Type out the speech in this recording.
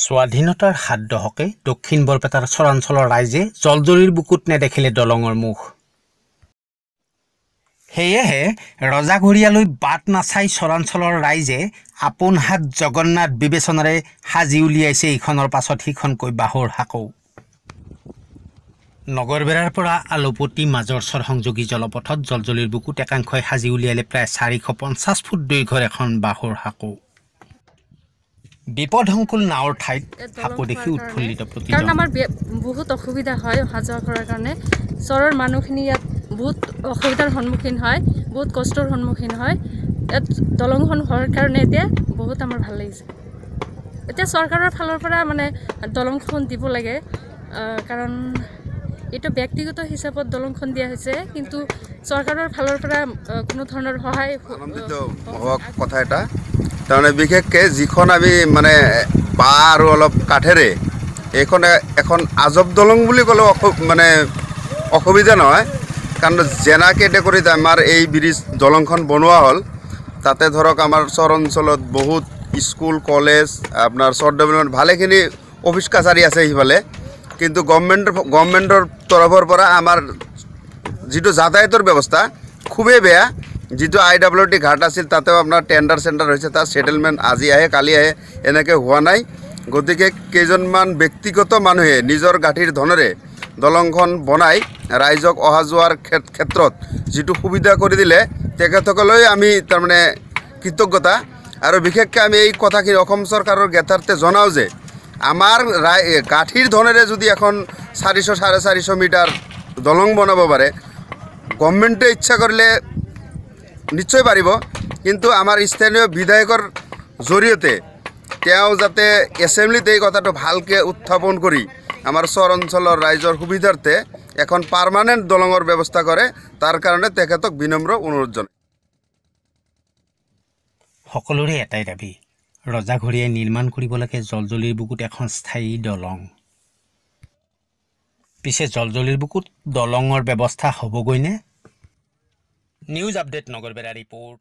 স্বাধীনতাৰ ৭ দশকে দক্ষিণ বৰপেটাৰ চৰাঞ্চলৰ ৰাইজে জলজৰীৰ বুকুত নেদেখিলে দলঙৰ মুখ। সেয়েহে ৰজাঘৰীয়ালৈ বাট নাচাই চৰাঞ্চলৰ ৰাইজে আপোন হাত জগন্নাথ বিবেচনাৰে সাজি উলিয়াইছে ইখনৰ পাছত সিখনকৈ বাঁহৰ সাঁকো। নগৰবেৰাৰ পৰা আলুপট্টি মাজৰ চৰ সংযোগী জলপথত জলজলীৰ বুকুত একাংশই সাজি উলিয়ালে প্ৰায় ৪৫০ ফুট দৈৰ্ঘ্যৰ এখন বাঁহৰ সাঁকো। বিপদসংকুল নাৱৰ ঠাইত সাঁকো দেখি উৎফুল্লিত প্ৰতিজন। কাৰণ আমাৰ বহুত অসুবিধা হয় অহা যোৱা কৰাৰ কাৰণে। চৰৰ মানুহখিনি ইয়াত বহুত অসুবিধাৰ সন্মুখীন হয়, বহুত কষ্টৰ সন্মুখীন হয়। ইয়াত দলংখন হোৱাৰ কাৰণে এতিয়া বহুত আমাৰ ভাল লাগিছে। এতিয়া চৰকাৰৰ ফালৰ পৰা মানে দলংখন দিব লাগে, কাৰণ এইটো ব্যক্তিগত হিচাপত দলংখন দিয়া হৈছে, কিন্তু চৰকাৰৰ ফালৰ পৰা কোনো ধৰণৰ সহায় কথা এটা তাৰমানে বিশেষকৈ যিখন আমি মানে বাঁহ আৰু অলপ কাঠেৰে এইখন এখন আজব দলং বুলি ক'লেও মানে অসুবিধা নহয়, কাৰণ জেনা কেটেগৰীত আমাৰ এই ব্ৰিজ দলংখন বনোৱা হ'ল। তাতে ধৰক আমাৰ চৰ অঞ্চলত বহুত স্কুল কলেজ আপোনাৰ চৰ ডেভেলপমেণ্ট ভালেখিনি অফিচ কাছাৰী আছে সিফালে, কিন্তু গভৰ্ণমেণ্টৰ তৰফৰ পৰা আমাৰ যিটো যাতায়াতৰ ব্যৱস্থা খুবেই বেয়া। যিটো IWT ঘাট আছিল তাতেও আপোনাৰ টেণ্ডাৰ চেণ্ডাৰ হৈছে, তাত ছেটেলমেণ্ট আজি আহে কালি আহে এনেকৈ হোৱা নাই। গতিকে কেইজনমান ব্যক্তিগত মানুহে নিজৰ গাঁঠিৰ ধনেৰে দলংখন বনাই ৰাইজক অহা যোৱাৰ ক্ষেত্ৰত যিটো সুবিধা কৰি দিলে তেখেতসকলৈ আমি তাৰমানে কৃতজ্ঞতা। আৰু বিশেষকৈ আমি এই কথাখিনি অসম চৰকাৰৰ জ্ঞাতাৰ্থে জনাওঁ যে আমাৰ গাঁঠিৰ ধনেৰে যদি এখন ৪০০-৪৫০ মিটাৰ দলং বনাব পাৰে, গভৰ্ণমেণ্টে ইচ্ছা কৰিলে নিশ্চয় পাৰিব, কিন্তু আমাৰ স্থানীয় বিধায়কৰ জৰিয়তে তেওঁ যাতে এছেম্বলিত এই কথাটো ভালকৈ উত্থাপন কৰি আমাৰ চৰ অঞ্চলৰ ৰাইজৰ সুবিধাৰ্থে এখন পাৰ্মানেণ্ট দলঙৰ ব্যৱস্থা কৰে, তাৰ কাৰণে তেখেতক বিনম্ৰ অনুৰোধ জনায়। সকলোৰে এটাই দাবী, ৰজাঘৰীয়াই নিৰ্মাণ কৰিব লাগে জলজলীৰ বুকুত এখন স্থায়ী দলং। পিছে জলজলীৰ বুকুত দলঙৰ ব্যৱস্থা হ'বগৈনে? নিউজ আপডেট নগৰবেৰা ৰিপৰ্ট।